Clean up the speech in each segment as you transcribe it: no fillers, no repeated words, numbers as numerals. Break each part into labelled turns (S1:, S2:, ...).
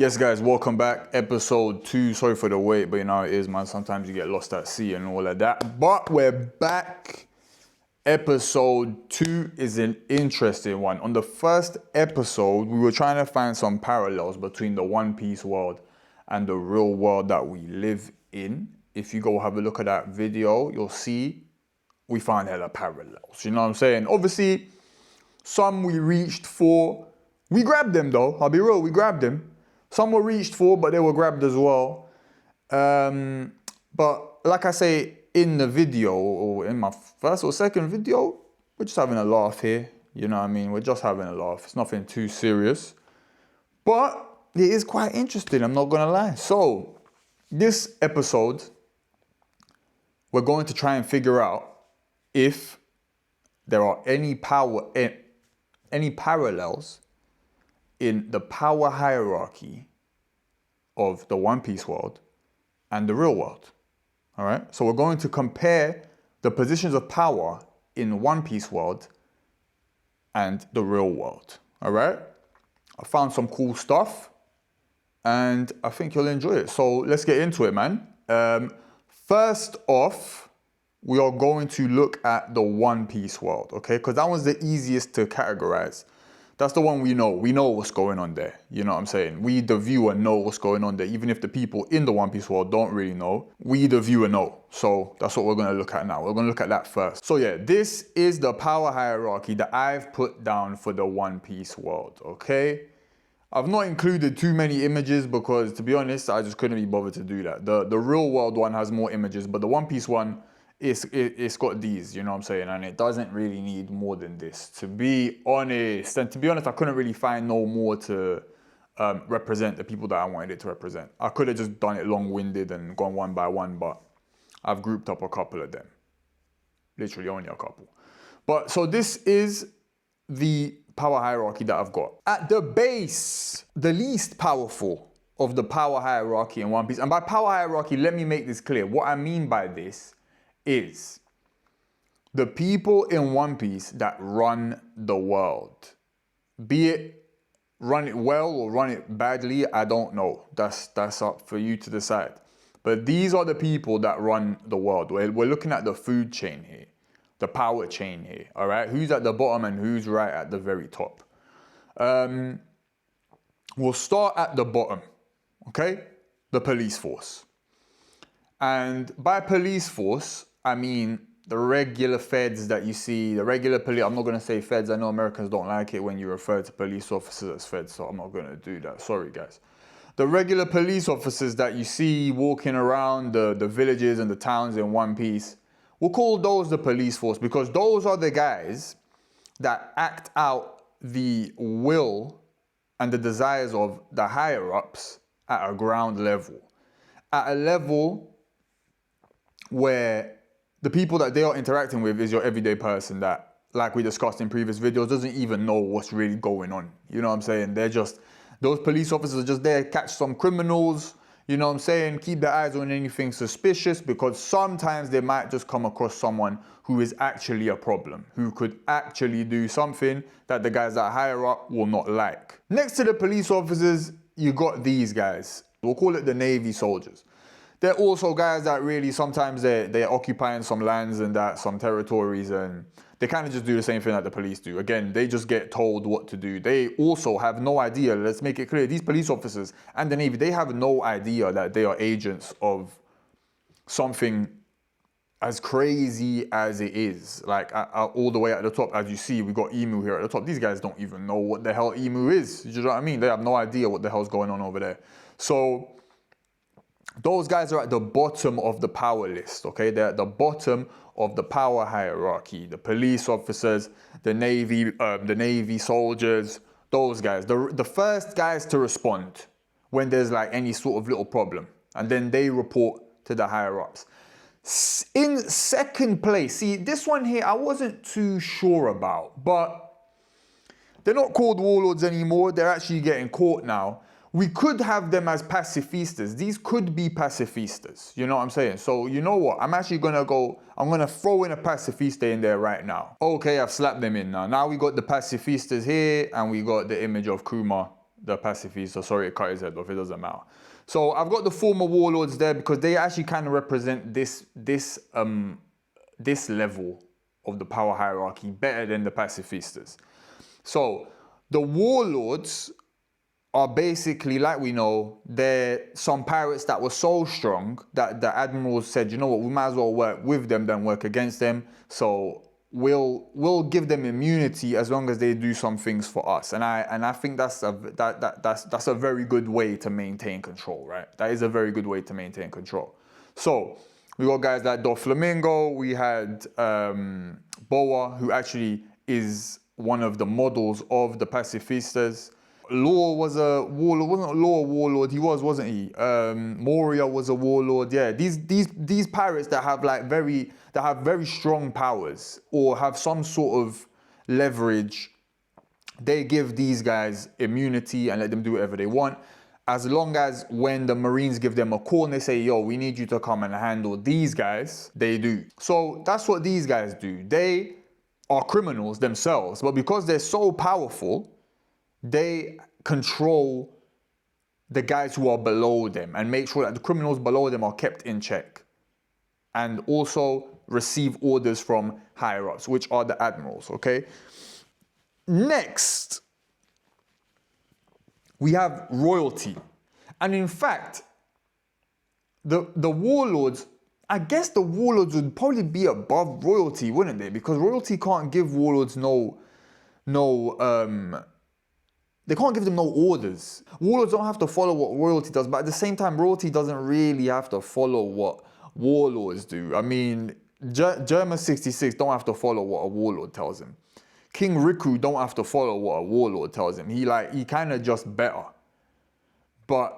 S1: Yes, guys, welcome back. Episode 2. Sorry for the wait, but you know how it is, man. Sometimes you get lost at sea and all of that. But we're back. Episode 2 is an interesting one. On the first episode, we were trying to find some parallels between the One Piece world and the real world that we live in. If you go have a look at that video, you'll see we found hella parallels. You know what I'm saying? Obviously, some we reached for. We grabbed them though. I'll be real, we grabbed them. Some were reached for, but they were grabbed as well. But like I say in the video, or in my first or second video, we're just having a laugh here. You know what I mean? We're just having a laugh. It's nothing too serious. But it is quite interesting, I'm not gonna lie. So, this episode, we're going to try and figure out if there are any parallels in the power hierarchy of the One Piece world and the real world. All right. So we're going to compare the positions of power in One Piece world and the real world. All right. I found some cool stuff and I think you'll enjoy it. So let's get into it, man. First off, we are going to look at the One Piece world, okay? Because that one's the easiest to categorize. That's the one we know. We know what's going on there. You know what I'm saying? We, the viewer, know what's going on there. Even if the people in the One Piece world don't really know, we, the viewer, know. So that's what we're going to look at now. We're going to look at that first. So yeah, this is the power hierarchy that I've put down for the One Piece world, okay? I've not included too many images because, to be honest, I just couldn't be bothered to do that. The real world one has more images, but the One Piece one, it's got these, you know what I'm saying? And it doesn't really need more than this, to be honest. And to be honest, I couldn't really find no more to represent the people that I wanted it to represent. I could have just done it long-winded and gone one by one, but I've grouped up a couple of them. Literally only a couple. But so this is the power hierarchy that I've got. At the base, the least powerful of the power hierarchy in One Piece. And by power hierarchy, let me make this clear. What I mean by this is the people in One Piece that run the world. Be it run it well or run it badly, I don't know. That's up for you to decide. But these are the people that run the world. We're looking at the food chain here, the power chain here, all right? Who's at the bottom and who's right at the very top? We'll start at the bottom, okay? The police force. And by police force, I mean the regular feds that you see, the regular police. I'm not going to say feds. I know Americans don't like it when you refer to police officers as feds, so I'm not going to do that. Sorry, guys. The regular police officers that you see walking around the villages and the towns in One Piece, we'll call those the police force because those are the guys that act out the will and the desires of the higher-ups at a ground level. At a level where the people that they are interacting with is your everyday person that, like we discussed in previous videos, doesn't even know what's really going on. You know what I'm saying? They're just, those police officers are just there to catch some criminals, you know what I'm saying? Keep their eyes on anything suspicious because sometimes they might just come across someone who is actually a problem, who could actually do something that the guys that are higher up will not like. Next to the police officers, you got these guys. We'll call it the Navy soldiers. They're also guys that really sometimes they're occupying some lands and that some territories and they kind of just do the same thing that the police do. Again, they just get told what to do. They also have no idea, let's make it clear, these police officers and the Navy, they have no idea that they are agents of something as crazy as it is. Like all the way at the top, as you see, we got Emu here at the top. These guys don't even know what the hell Emu is. You know what I mean? They have no idea what the hell's going on over there. So those guys are at the bottom of the power list, okay? They're at the bottom of the power hierarchy. The police officers, the Navy soldiers, those guys. The first guys to respond when there's like any sort of little problem. And then they report to the higher-ups. In second place, see, this one here I wasn't too sure about, but they're not called warlords anymore. They're actually getting caught now. We could have them as pacifistas. These could be pacifistas. You know what I'm saying? So you know what? I'm actually going to throw in a pacifista in there right now. Okay, I've slapped them in now. Now we got the pacifistas here and we got the image of Kuma the pacifista. Sorry, it cut his head off. It doesn't matter. So I've got the former warlords there because they actually kind of represent this level of the power hierarchy better than the pacifistas. So the warlords are basically, like we know, they're some pirates that were so strong that the admirals said, you know what, we might as well work with them than work against them. So we'll give them immunity as long as they do some things for us. And I think that's a very good way to maintain control, right? That is a very good way to maintain control. So we got guys like Doflamingo. We had Boa, who actually is one of the models of the pacifistas. Law was a warlord, wasn't Law a warlord? He was, wasn't he? Moria was a warlord. Yeah, these pirates that have very strong powers or have some sort of leverage, they give these guys immunity and let them do whatever they want. As long as when the Marines give them a call and they say, yo, we need you to come and handle these guys, they do. So that's what these guys do. They are criminals themselves, but because they're so powerful, they control the guys who are below them and make sure that the criminals below them are kept in check, and also receive orders from higher ups, which are the admirals, okay? Next, we have royalty. And in fact, the warlords, I guess the warlords would probably be above royalty, wouldn't they? Because royalty can't give warlords they can't give them no orders. Warlords don't have to follow what royalty does, but at the same time, royalty doesn't really have to follow what warlords do. I mean, Germa 66 don't have to follow what a warlord tells him. King Riku don't have to follow what a warlord tells him. He kind of just better. But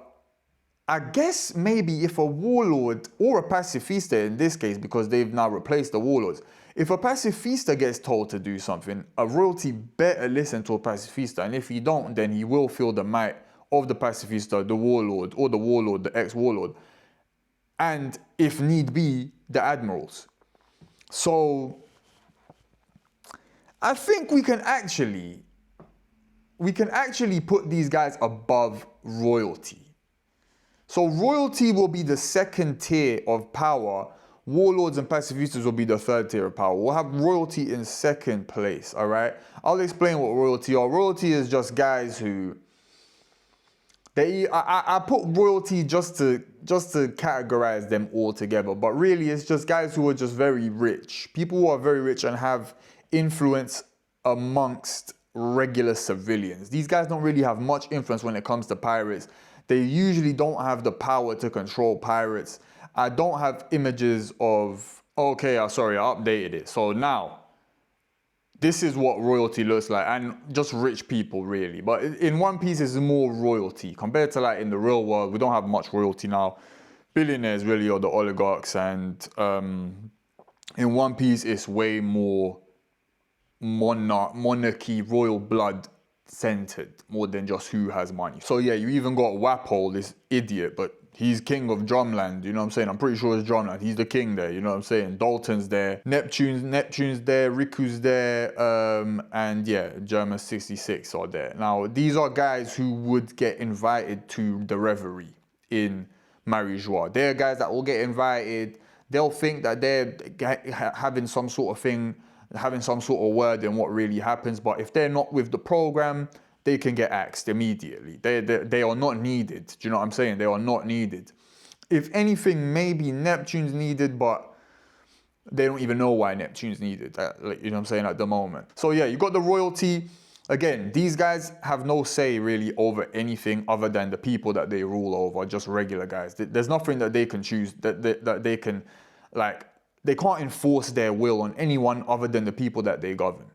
S1: I guess maybe if a warlord or a pacifista in this case, because they've now replaced the warlords, if a pacifista gets told to do something, a royalty better listen to a pacifista. And if he don't, then he will feel the might of the pacifista, the warlord, or the warlord, the ex-warlord. And if need be, the admirals. So I think we can actually put these guys above royalty. So royalty will be the second tier of power. Warlords and pacifistas will be the third tier of power. We'll have royalty in second place, all right? I'll explain what royalty are. Royalty is just guys who... I put royalty just to categorize them all together, but really it's just guys who are just very rich. People who are very rich and have influence amongst regular civilians. These guys don't really have much influence when it comes to pirates. They usually don't have the power to control pirates. I don't have images of, okay, sorry, I updated it. So now, this is what royalty looks like, and just rich people really. But in One Piece, it's more royalty. Compared to like in the real world, we don't have much royalty now. Billionaires really are the oligarchs, and in One Piece, it's way more monarchy, royal blood centered, more than just who has money. So yeah, you even got Wapol, this idiot, but he's king of Drumland, you know what I'm saying? I'm pretty sure it's Drumland. He's the king there, you know what I'm saying? Dalton's there, Neptune's there, Riku's there, and yeah, Germa 66 are there. Now, these are guys who would get invited to the reverie in Marie-Joie. They're guys that will get invited. They'll think that they're having some sort of thing, having some sort of word in what really happens, but if they're not with the program, they can get axed immediately. They are not needed. Do you know what I'm saying? They are not needed. If anything, maybe Neptune's needed, but they don't even know why Neptune's needed. You know what I'm saying, at the moment. So yeah, you got the royalty. Again, these guys have no say really over anything other than the people that they rule over, just regular guys. There's nothing that they can choose, that they can, like, they can't enforce their will on anyone other than the people that they govern.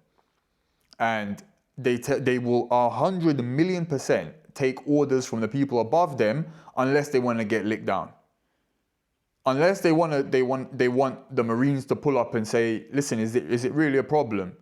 S1: And they will 100,000,000% take orders from the people above them unless they want to get licked down. Unless they want the Marines to pull up and say, listen, is it really a problem?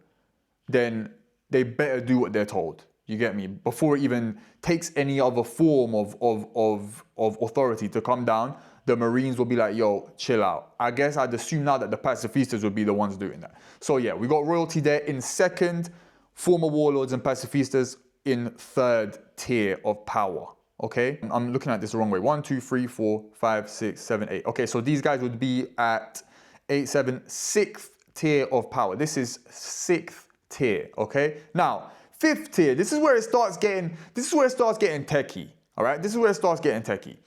S1: Then they better do what they're told. You get me? Before it even takes any other form of authority to come down, the Marines will be like, yo, chill out. I guess I'd assume now that the pacifistas would be the ones doing that. So yeah, we got royalty there in second. Former warlords and pacifistas in third tier of power. Okay, I'm looking at this the wrong way. 1, 2, 3, 4, 5, 6, 7, 8. Okay, so these guys would be at 8, 7, 6th tier of power. This is 6th tier. Okay, now 5th tier. This is where it starts getting techie. All right, this is where it starts getting techie.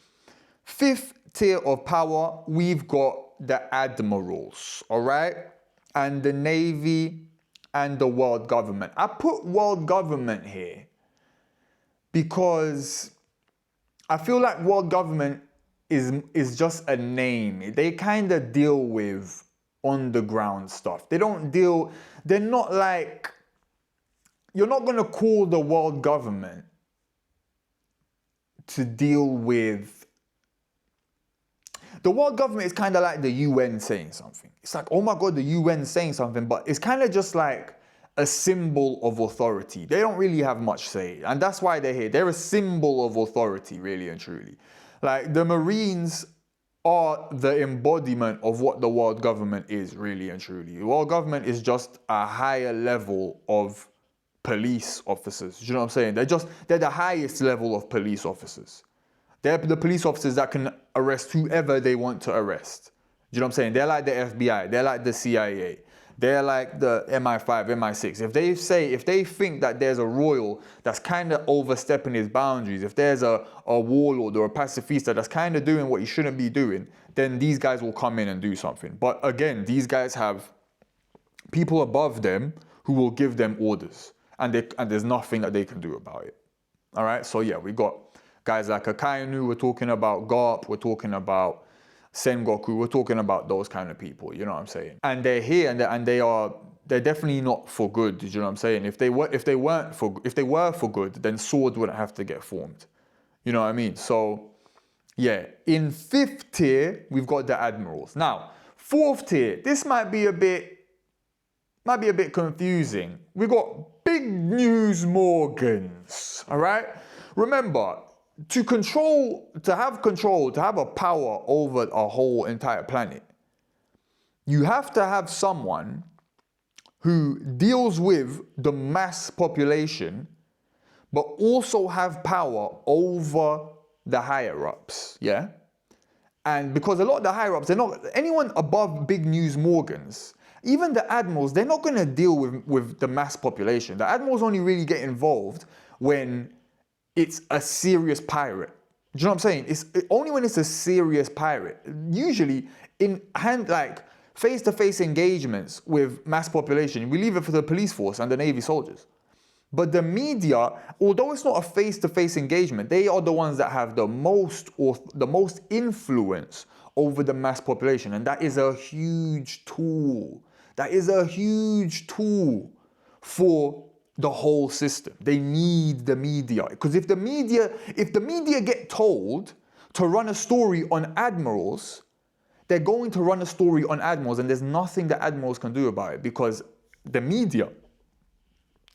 S1: 5th tier of power, we've got the admirals. All right, and the Navy and the world government. I put world government here because I feel like world government is just a name. They kind of deal with on the ground stuff. They're not like, you're not going to call the world government to deal with, the world government is kind of like the UN saying something. It's like, oh my God, the UN saying something, but it's kind of just like a symbol of authority. They don't really have much say, and that's why they're here. They're a symbol of authority, really and truly. Like, the Marines are the embodiment of what the world government is, really and truly. The world government is just a higher level of police officers. Do you know what I'm saying? They're the highest level of police officers. They're the police officers that can arrest whoever they want to arrest. Do you know what I'm saying? They're like the FBI. They're like the CIA. They're like the MI5, MI6. If they think that there's a royal that's kind of overstepping his boundaries, if there's a warlord or a pacifista that's kind of doing what he shouldn't be doing, then these guys will come in and do something. But again, these guys have people above them who will give them orders, and there's nothing that they can do about it. All right, so yeah, we got guys like Akainu, we're talking about Garp, we're talking about Sengoku, we're talking about those kind of people, you know what I'm saying? And they're here, and they're definitely not for good, do you know what I'm saying? If they were for good, then swords wouldn't have to get formed. You know what I mean? So yeah, in 5th tier, we've got the admirals. Now, 4th tier, this might be a bit confusing. We got Big News Morgans, all right? Remember, to have a power over a whole entire planet, you have to have someone who deals with the mass population, but also have power over the higher ups, yeah? And because a lot of the higher ups, they're not, anyone above Big News Morgans, even the admirals, they're not going to deal with the mass population. The admirals only really get involved when it's a serious pirate. Do you know what I'm saying? It's only when it's a serious pirate. Usually in face-to-face engagements with mass population, we leave it for the police force and the Navy soldiers. But the media, although it's not a face-to-face engagement, they are the ones that have the most influence over the mass population. And that is a huge tool. That is a huge tool for the whole system. They need the media, because if the media get told to run a story on admirals, they're going to run a story on admirals, and there's nothing that admirals can do about it, because the media,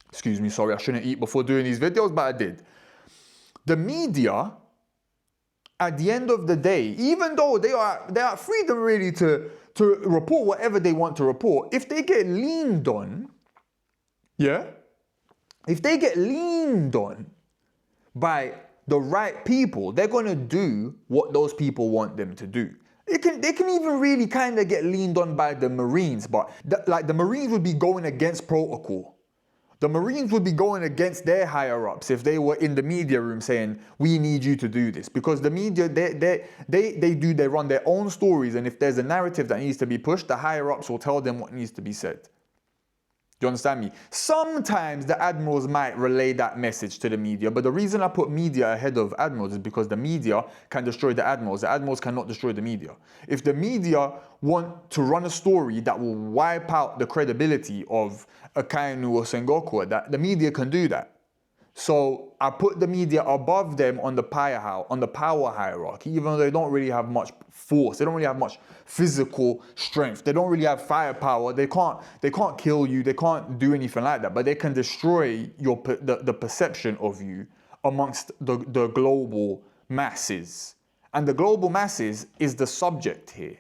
S1: excuse me, sorry, I shouldn't eat before doing these videos, but I did. The media, at the end of the day, even though they are freedom really to report whatever they want to report, if they get leaned on, yeah, if they get leaned on by the right people, they're going to do what those people want them to do. They can even really kind of get leaned on by the Marines, but the Marines would be going against protocol. The Marines would be going against their higher ups if they were in the media room saying, we need you to do this. Because the media, they run their own stories, and if there's a narrative that needs to be pushed, the higher ups will tell them what needs to be said. Do you understand me? Sometimes the admirals might relay that message to the media, but the reason I put media ahead of admirals is because the media can destroy the admirals cannot destroy the media. If the media want to run a story that will wipe out the credibility of Akainu or Sengoku, that the media can do that. So I put the media above them on the power hierarchy, even though they don't really have much force. They don't really have much physical strength. They don't really have firepower. They can't kill you. They can't do anything like that. But they can destroy the perception of you amongst the global masses. And the global masses is the subject here.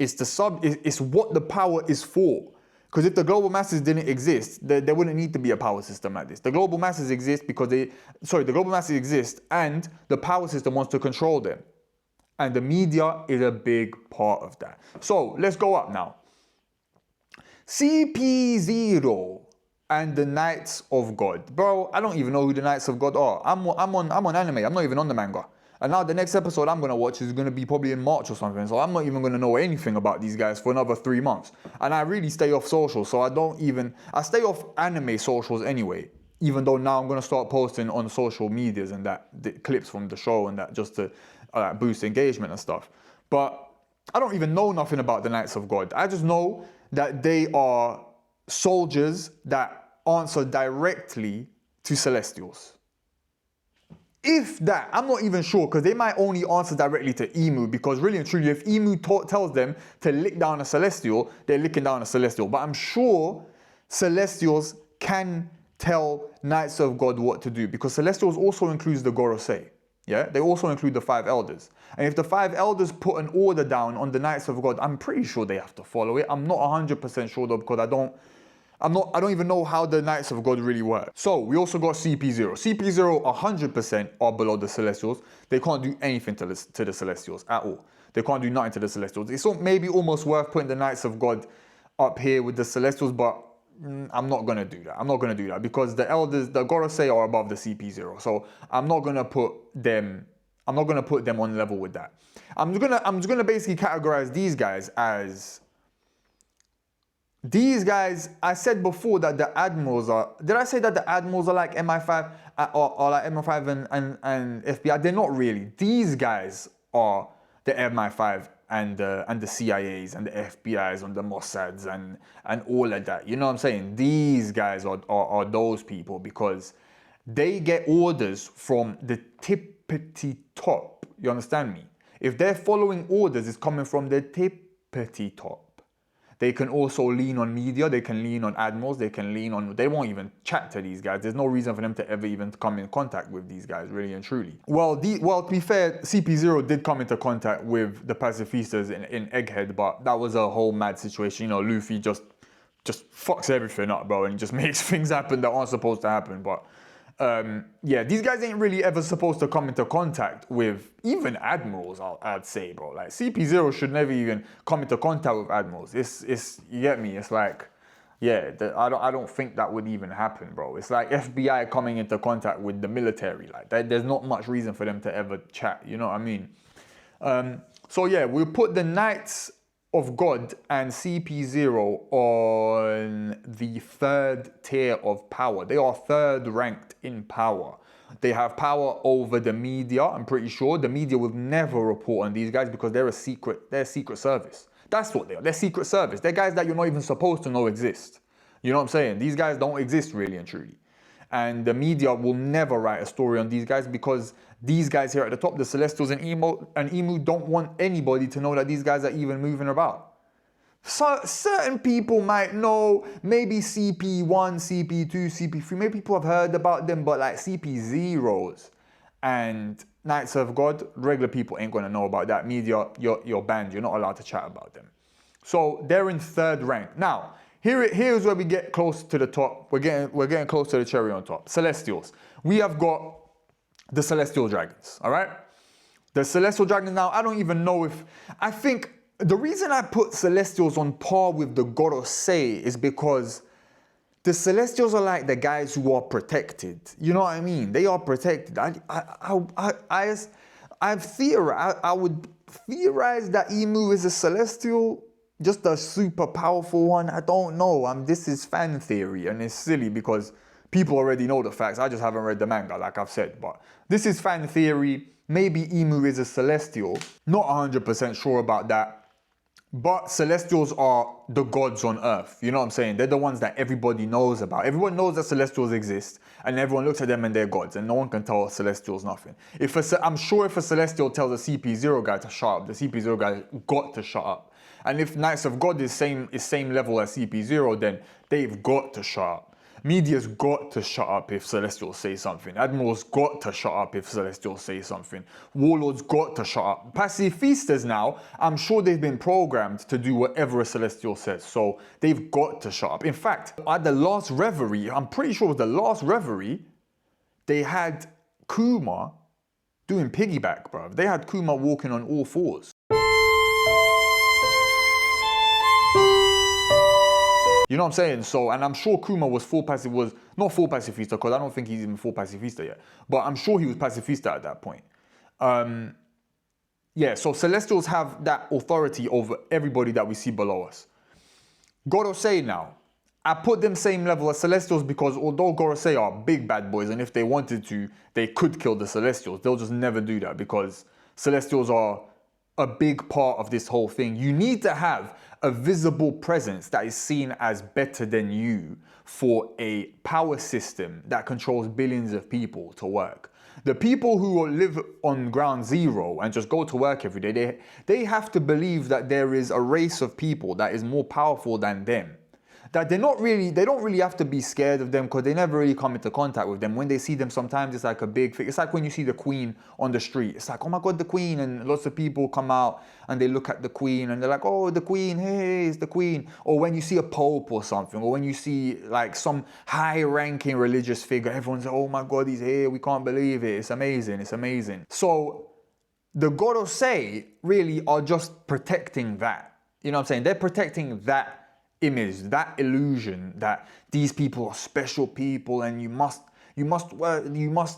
S1: It's what the power is for. Because if the global masses didn't exist, there wouldn't need to be a power system like this. The global masses exist because the global masses exist and the power system wants to control them. And the media is a big part of that. So let's go up now. CP0 and the Knights of God. Bro, I don't even know who the Knights of God are. I'm on anime. I'm not even on the manga. And now the next episode I'm going to watch is going to be probably in March or something. So I'm not even going to know anything about these guys for another 3 months. And I really stay off social. So I stay off anime socials anyway. Even though now I'm going to start posting on social medias and the clips from the show and that just to boost engagement and stuff. But I don't even know nothing about the Knights of God. I just know that they are soldiers that answer directly to Celestials. If that, I'm not even sure, because they might only answer directly to Imu, because really and truly, if Imu tells them to lick down a Celestial, they're licking down a Celestial. But I'm sure Celestials can tell Knights of God what to do, because Celestials also includes the Gorosei. Yeah, they also include the 5 elders. And if the 5 elders put an order down on the Knights of God, I'm pretty sure they have to follow it. I'm not 100% sure though, because I don't even know how the Knights of God really work. So we also got CP0. CP0 100% are below the Celestials. They can't do anything to the Celestials at all. They can't do nothing to the Celestials. It's maybe almost worth putting the Knights of God up here with the Celestials, but I'm not going to do that. I'm not going to do that because the elders, the Gorosei are above the CP0. So I'm not going to put them on level with that. I'm just gonna basically categorize these guys as I said before that the admirals are. Did I say that the admirals are like MI5 or like MI5 and FBI? They're not really. These guys are the MI5 and the CIAs and the FBIs and the Mossads and all of that. You know what I'm saying? These guys are those people because they get orders from the tippity top. You understand me? If they're following orders, it's coming from the tippity top. They can also lean on media, they can lean on admirals, they won't even chat to these guys. There's no reason for them to ever even come in contact with these guys, really and truly. Well, to be fair, CP0 did come into contact with the pacifistas in Egghead, but that was a whole mad situation. You know, Luffy just fucks everything up, bro, and just makes things happen that aren't supposed to happen. But yeah, these guys ain't really ever supposed to come into contact with even admirals, I'd say, bro. Like CP0 should never even come into contact with admirals. It's you get me? It's like, yeah, I don't think that would even happen, bro. It's like FBI coming into contact with the military. Like there's not much reason for them to ever chat. You know what I mean? So yeah, we'll put the Knights of God and CP0 on the 3rd tier of power. They are 3rd ranked in power. They have power over the media. I'm pretty sure the media will never report on these guys because they're secret service. That's what they are. They're secret service. They're guys that you're not even supposed to know exist. You know what I'm saying? These guys don't exist really and truly. And the media will never write a story on these guys because these guys here at the top, the Celestials and Imu don't want anybody to know that these guys are even moving about. So certain people might know, maybe CP1, CP2, CP3, maybe people have heard about them, but like CP0s and Knights of God, regular people ain't gonna know about that. Media, you're banned, you're not allowed to chat about them. So they're in 3rd rank. Now, here's where we get close to the top. We're getting close to the cherry on top. Celestials. We have got the Celestial Dragons, all right? The Celestial Dragons now, I don't even know if... I think the reason I put Celestials on par with the Gorosei is because the Celestials are like the guys who are protected. You know what I mean? They are protected. I would theorize that Imu is a Celestial, just a super powerful one. I don't know. This is fan theory and it's silly because people already know the facts. I just haven't read the manga, like I've said. But this is fan theory. Maybe Imu is a Celestial. Not 100% sure about that. But Celestials are the gods on Earth. You know what I'm saying? They're the ones that everybody knows about. Everyone knows that Celestials exist. And everyone looks at them and they're gods. And no one can tell Celestials nothing. I'm sure if a Celestial tells a CP0 guy to shut up, the CP0 guy got to shut up. And if Knights of God is same level as CP0, then they've got to shut up. Media's got to shut up if Celestials say something. Admiral's got to shut up if Celestials say something. Warlord's got to shut up. Pacifistas now, I'm sure they've been programmed to do whatever a Celestial says. So they've got to shut up. In fact, at the last Reverie, I'm pretty sure it was the last Reverie, they had Kuma doing piggyback, bro. They had Kuma walking on all fours. You know what I'm saying? So, and I'm sure Kuma was not full pacifista, because I don't think he's even full pacifista yet. But I'm sure he was pacifista at that point. Yeah, so Celestials have that authority over everybody that we see below us. Gorosei now. I put them same level as Celestials because although Gorosei are big bad boys, and if they wanted to, they could kill the Celestials. They'll just never do that because Celestials are a big part of this whole thing. You need to have a visible presence that is seen as better than you for a power system that controls billions of people to work. The people who live on ground zero and just go to work every day, they have to believe that there is a race of people that is more powerful than them. That they don't really have to be scared of them because they never really come into contact with them. When they see them, sometimes it's like a big thing. It's like when you see the Queen on the street. It's like, oh my God, the Queen. And lots of people come out and they look at the Queen and they're like, oh, the Queen, hey, it's the Queen. Or when you see a Pope or something, or when you see like some high-ranking religious figure, everyone's like, oh my God, he's here. We can't believe it. It's amazing. It's amazing. So the Gorosei really are just protecting that. You know what I'm saying? They're protecting that image, that illusion that these people are special people and you must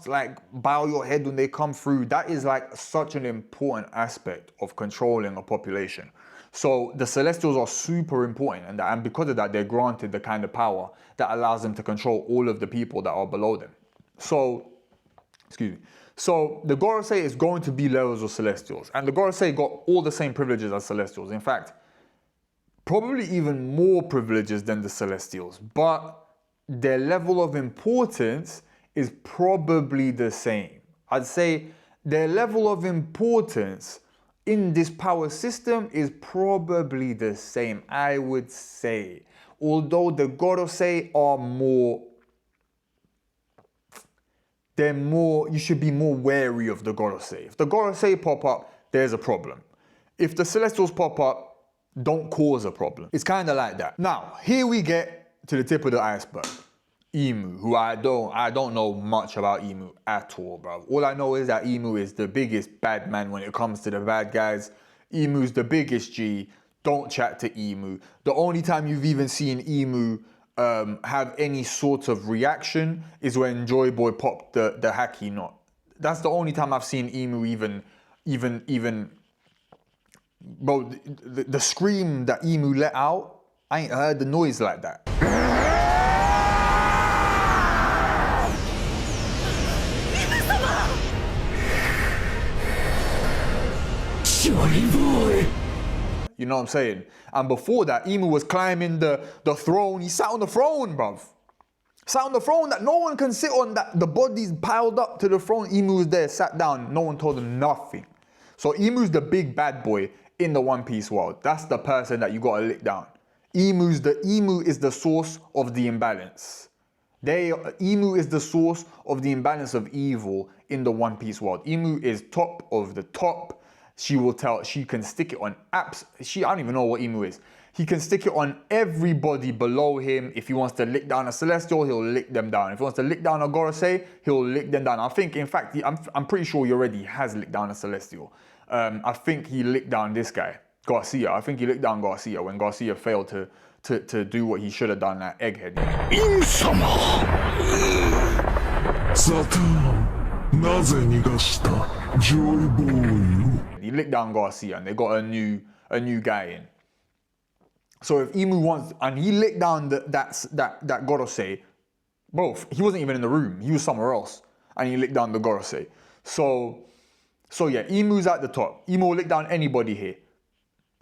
S1: like bow your head when they come through. That is like such an important aspect of controlling a population. So the Celestials are super important, and because of that, they're granted the kind of power that allows them to control all of the people that are below them. So, excuse me. So the Gorosei is going to be levels of Celestials, and the Gorosei got all the same privileges as Celestials. In fact, probably even more privileges than the Celestials, but their level of importance is probably the same. I'd say their level of importance in this power system is probably the same, I would say. Although the Gorosei are you should be more wary of the Gorosei. If the Gorosei pop up, there's a problem. If the Celestials pop up, don't cause a problem. It's kind of like that. Now, here we get to the tip of the iceberg. Imu, who I don't know much about Imu at all, bro. All I know is that Imu is the biggest bad man when it comes to the bad guys. Imu's the biggest G. Don't chat to Imu. The only time you've even seen Imu have any sort of reaction is when Joy Boy popped the Haki knot. That's the only time I've seen Imu even bro, the scream that Imu let out, I ain't heard the noise like that. You know what I'm saying? And before that, Imu was climbing the throne. He sat on the throne, bruv. Sat on the throne that no one can sit on, that the bodies piled up to the throne. Imu was there, sat down. No one told him nothing. So Imu's the big bad boy in the One Piece world. That's the person that you gotta lick down. Emu is the source of the imbalance. Emu is the source of the imbalance of evil in the One Piece world. Emu is top of the top. She can stick it on I don't even know what Emu is. He can stick it on everybody below him. If he wants to lick down a Celestial, he'll lick them down. If he wants to lick down a Gorosei, he'll lick them down. I think, in fact, I'm pretty sure he already has licked down a Celestial. I think he licked down this guy, Garcia. I think he licked down Garcia when Garcia failed to do what he should have done at Egghead. He licked down Garcia and they got a new guy in. So if Imu wants, and he licked down that Gorosei, bro, he wasn't even in the room. He was somewhere else, and he licked down the Gorosei. So yeah, Imu's at the top. Imu will lick down anybody here.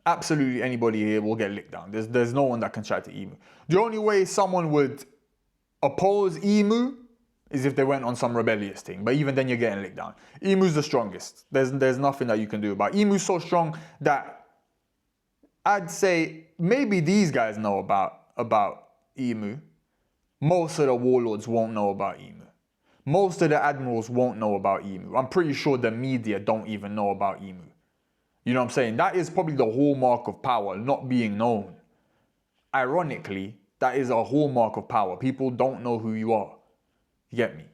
S1: Absolutely anybody here will get licked down. There's no one that can chat to Imu. The only way someone would oppose Imu is if they went on some rebellious thing. But even then, you're getting licked down. Imu's the strongest. There's nothing that you can do about it. Imu's so strong that I'd say maybe these guys know about Imu. most of the warlords won't know about Emu. Most of the admirals won't know about Emu. I'm pretty sure the media don't even know about Emu. You know what I'm saying? That is probably the hallmark of power, not being known. Ironically, that is a hallmark of power. People don't know who you are. You get me?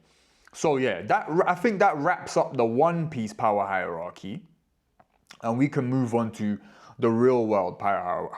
S1: So yeah, I think that wraps up the One Piece power hierarchy. And we can move on to the real world power